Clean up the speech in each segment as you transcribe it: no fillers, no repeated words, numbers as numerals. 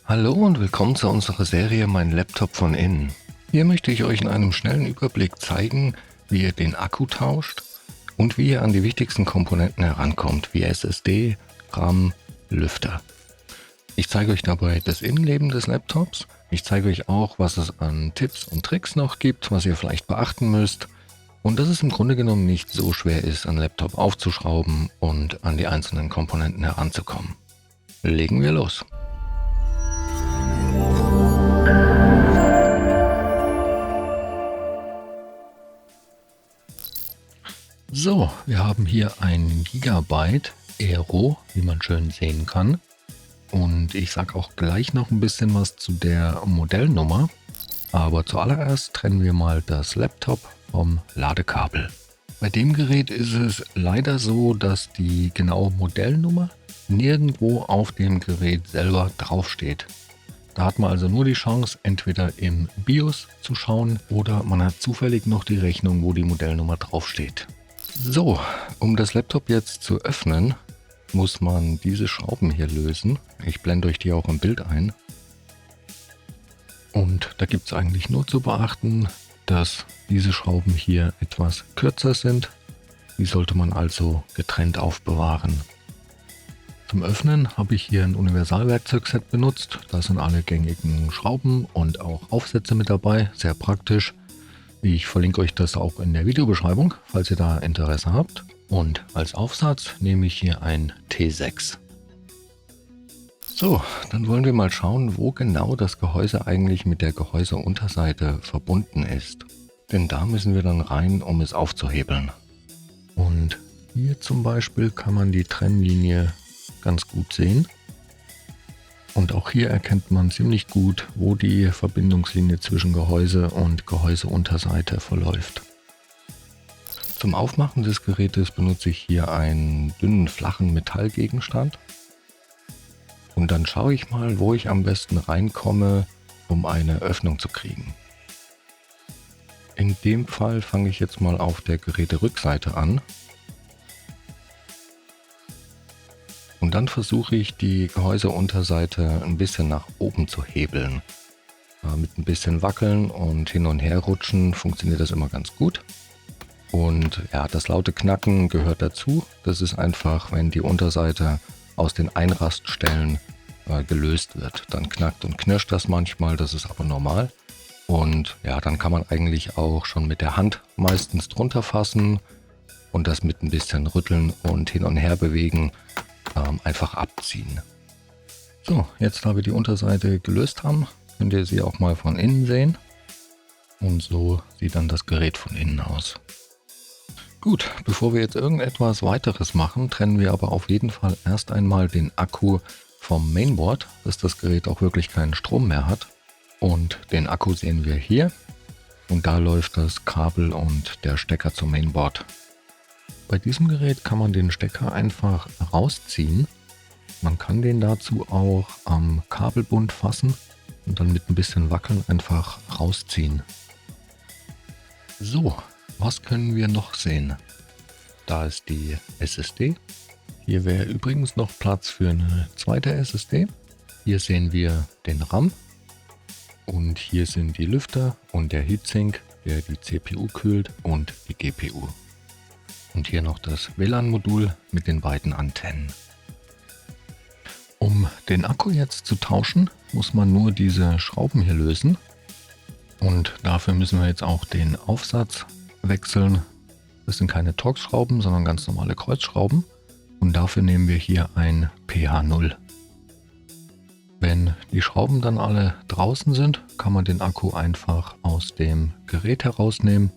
Hallo und willkommen zu unserer Serie Mein Laptop von innen. Hier möchte ich euch in einem schnellen Überblick zeigen, wie ihr den Akku tauscht und wie ihr an die wichtigsten Komponenten herankommt, wie SSD, RAM, Lüfter. Ich zeige euch dabei das Innenleben des Laptops. Ich zeige euch auch, was es an Tipps und Tricks noch gibt, was ihr vielleicht beachten müsst. Und dass es im Grunde genommen nicht so schwer ist, einen Laptop aufzuschrauben und an die einzelnen Komponenten heranzukommen. Legen wir los. So, wir haben hier ein Gigabyte Aero, wie man schön sehen kann. Und ich sage auch gleich noch ein bisschen was zu der Modellnummer. Aber zuallererst trennen wir mal das Laptop vom Ladekabel. Bei dem Gerät ist es leider so, dass die genaue Modellnummer nirgendwo auf dem Gerät selber draufsteht. Da hat man also nur die Chance, entweder im BIOS zu schauen oder man hat zufällig noch die Rechnung, wo die Modellnummer draufsteht. So, um das Laptop jetzt zu öffnen, muss man diese Schrauben hier lösen. Ich blende euch die auch im Bild ein. Und da gibt es eigentlich nur zu beachten, dass diese Schrauben hier etwas kürzer sind. Die sollte man also getrennt aufbewahren. Zum Öffnen habe ich hier ein Universalwerkzeugset benutzt. Da sind alle gängigen Schrauben und auch Aufsätze mit dabei. Sehr praktisch. Ich verlinke euch das auch in der Videobeschreibung, falls ihr da Interesse habt. Und als Aufsatz nehme ich hier ein T6. So, dann wollen wir mal schauen, wo genau das Gehäuse eigentlich mit der Gehäuseunterseite verbunden ist. Denn da müssen wir dann rein, um es aufzuhebeln. Und hier zum Beispiel kann man die Trennlinie ganz gut sehen. Und auch hier erkennt man ziemlich gut, wo die Verbindungslinie zwischen Gehäuse und Gehäuseunterseite verläuft. Zum Aufmachen des Gerätes benutze ich hier einen dünnen, flachen Metallgegenstand. Und dann schaue ich mal, wo ich am besten reinkomme, um eine Öffnung zu kriegen. In dem Fall fange ich jetzt mal auf der Geräterückseite an. Und dann versuche ich die Gehäuseunterseite ein bisschen nach oben zu hebeln. Mit ein bisschen Wackeln und hin und her rutschen funktioniert das immer ganz gut. Und ja, das laute Knacken gehört dazu. Das ist einfach, wenn die Unterseite aus den Einraststellen gelöst wird. Dann knackt und knirscht das manchmal, das ist aber normal. Und ja, dann kann man eigentlich auch schon mit der Hand meistens drunter fassen und das mit ein bisschen rütteln und hin und her bewegen einfach abziehen. So, jetzt da wir die Unterseite gelöst haben, könnt ihr sie auch mal von innen sehen. Und so sieht dann das Gerät von innen aus. Gut, bevor wir jetzt irgendetwas weiteres machen, trennen wir aber auf jeden Fall erst einmal den Akku vom Mainboard, dass das Gerät auch wirklich keinen Strom mehr hat. Und den Akku sehen wir hier. Und da läuft das Kabel und der Stecker zum Mainboard. Bei diesem Gerät kann man den Stecker einfach rausziehen. Man kann den dazu auch am Kabelbund fassen und dann mit ein bisschen Wackeln einfach rausziehen. So, was können wir noch sehen? Da ist die SSD. Hier wäre übrigens noch Platz für eine zweite SSD. Hier sehen wir den RAM. Und hier sind die Lüfter und der Heatsink, der die CPU kühlt, und die GPU. Und hier noch das WLAN-Modul mit den beiden Antennen. Um den Akku jetzt zu tauschen, muss man nur diese Schrauben hier lösen. Und dafür müssen wir jetzt auch den Aufsatz wechseln. Das sind keine Torx-Schrauben, sondern ganz normale Kreuzschrauben. Und dafür nehmen wir hier ein PH0. Wenn die Schrauben dann alle draußen sind, kann man den Akku einfach aus dem Gerät herausnehmen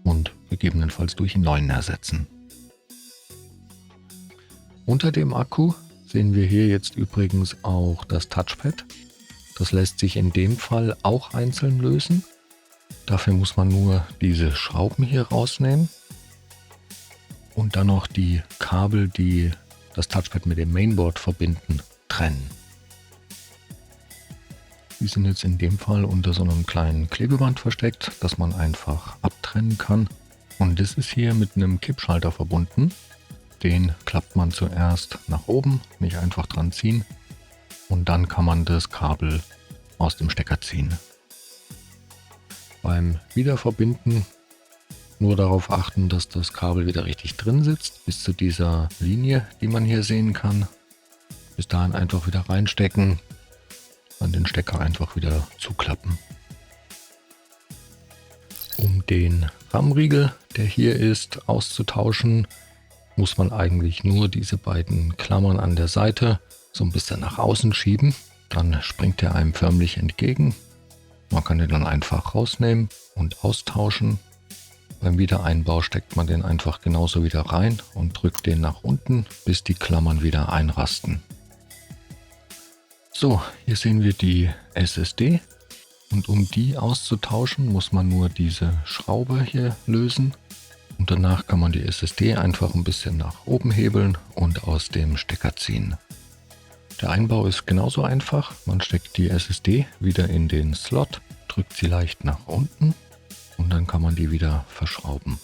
und gegebenenfalls durch einen neuen ersetzen. Unter dem Akku sehen wir hier jetzt übrigens auch das Touchpad. Das lässt sich in dem Fall auch einzeln lösen. Dafür muss man nur diese Schrauben hier rausnehmen und dann noch die Kabel, die das Touchpad mit dem Mainboard verbinden, trennen. Die sind jetzt in dem Fall unter so einem kleinen Klebeband versteckt, das man einfach abtrennen kann. Und das ist hier mit einem Kippschalter verbunden. Den klappt man zuerst nach oben, nicht einfach dran ziehen. und dann kann man das Kabel aus dem Stecker ziehen. Beim Wiederverbinden nur darauf achten, dass das Kabel wieder richtig drin sitzt, bis zu dieser Linie, die man hier sehen kann. Bis dahin einfach wieder reinstecken, dann den Stecker einfach wieder zuklappen. Um den RAM-Riegel, der hier ist, auszutauschen, muss man eigentlich nur diese beiden Klammern an der Seite so ein bisschen nach außen schieben. Dann springt er einem förmlich entgegen. Man kann den dann einfach rausnehmen und austauschen. Beim Wiedereinbau steckt man den einfach genauso wieder rein und drückt den nach unten, bis die Klammern wieder einrasten. So, hier sehen wir die SSD. Und um die auszutauschen, muss man nur diese Schraube hier lösen. Und danach kann man die SSD einfach ein bisschen nach oben hebeln und aus dem Stecker ziehen. Der Einbau ist genauso einfach. Man steckt die SSD wieder in den Slot, drückt sie leicht nach unten und dann kann man die wieder verschrauben.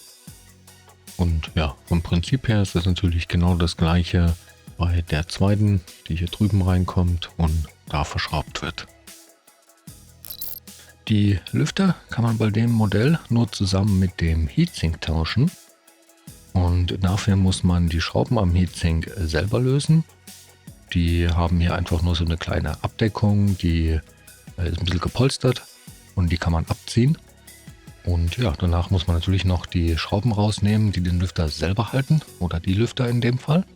Und ja, vom Prinzip her ist das natürlich genau das gleiche bei der zweiten, die hier drüben reinkommt und da verschraubt wird. Die Lüfter kann man bei dem Modell nur zusammen mit dem Heatsink tauschen und dafür muss man die Schrauben am Heatsink selber lösen. Die haben hier einfach nur so eine kleine Abdeckung, die ist ein bisschen gepolstert und die kann man abziehen. Und ja, danach muss man natürlich noch die Schrauben rausnehmen, die den Lüfter selber halten oder die Lüfter in dem Fall.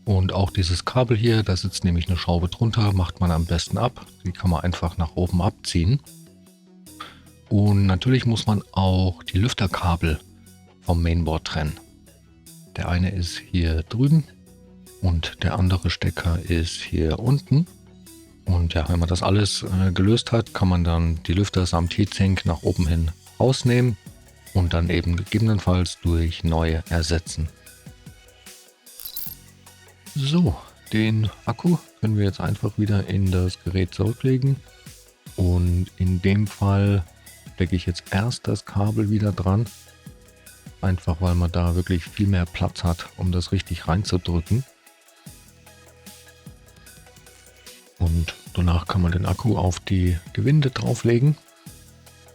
Und auch dieses Kabel hier, da sitzt nämlich eine Schraube drunter, macht man am besten ab. Die kann man einfach nach oben abziehen. Und natürlich muss man auch die Lüfterkabel vom Mainboard trennen. Der eine ist hier drüben und der andere Stecker ist hier unten. Und ja, wenn man das alles gelöst hat, kann man dann die Lüfter samt Heatsink nach oben hin rausnehmen und dann eben gegebenenfalls durch neue ersetzen. So, den Akku können wir jetzt einfach wieder in das Gerät zurücklegen und in dem Fall stecke ich jetzt erst das Kabel wieder dran, einfach weil man da wirklich viel mehr Platz hat, um das richtig reinzudrücken. Und danach kann man den Akku auf die Gewinde drauflegen.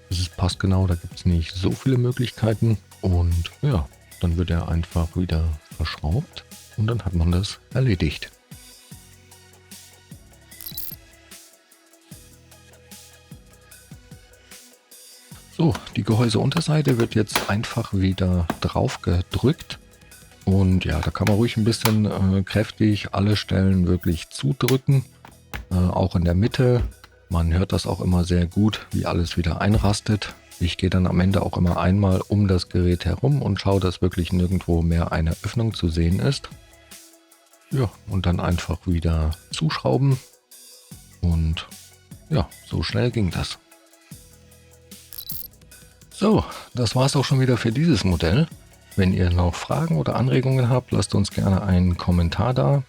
Das ist passgenau, da gibt es nicht so viele Möglichkeiten und ja, dann wird er einfach wieder verschraubt. Und dann hat man das erledigt. So, die Gehäuseunterseite wird jetzt einfach wieder drauf gedrückt. Und ja, da kann man ruhig ein bisschen kräftig alle Stellen wirklich zudrücken. Auch in der Mitte. Man hört das auch immer sehr gut, wie alles wieder einrastet. Ich gehe dann am Ende auch immer einmal um das Gerät herum und schaue, dass wirklich nirgendwo mehr eine Öffnung zu sehen ist. Ja, und dann einfach wieder zuschrauben und ja, so schnell ging das. So, das war es auch schon wieder für dieses Modell. Wenn ihr noch Fragen oder Anregungen habt, lasst uns gerne einen Kommentar da.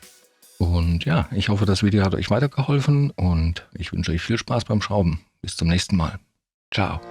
Und ja, ich hoffe, das Video hat euch weitergeholfen und ich wünsche euch viel Spaß beim Schrauben. Bis zum nächsten Mal. Ciao.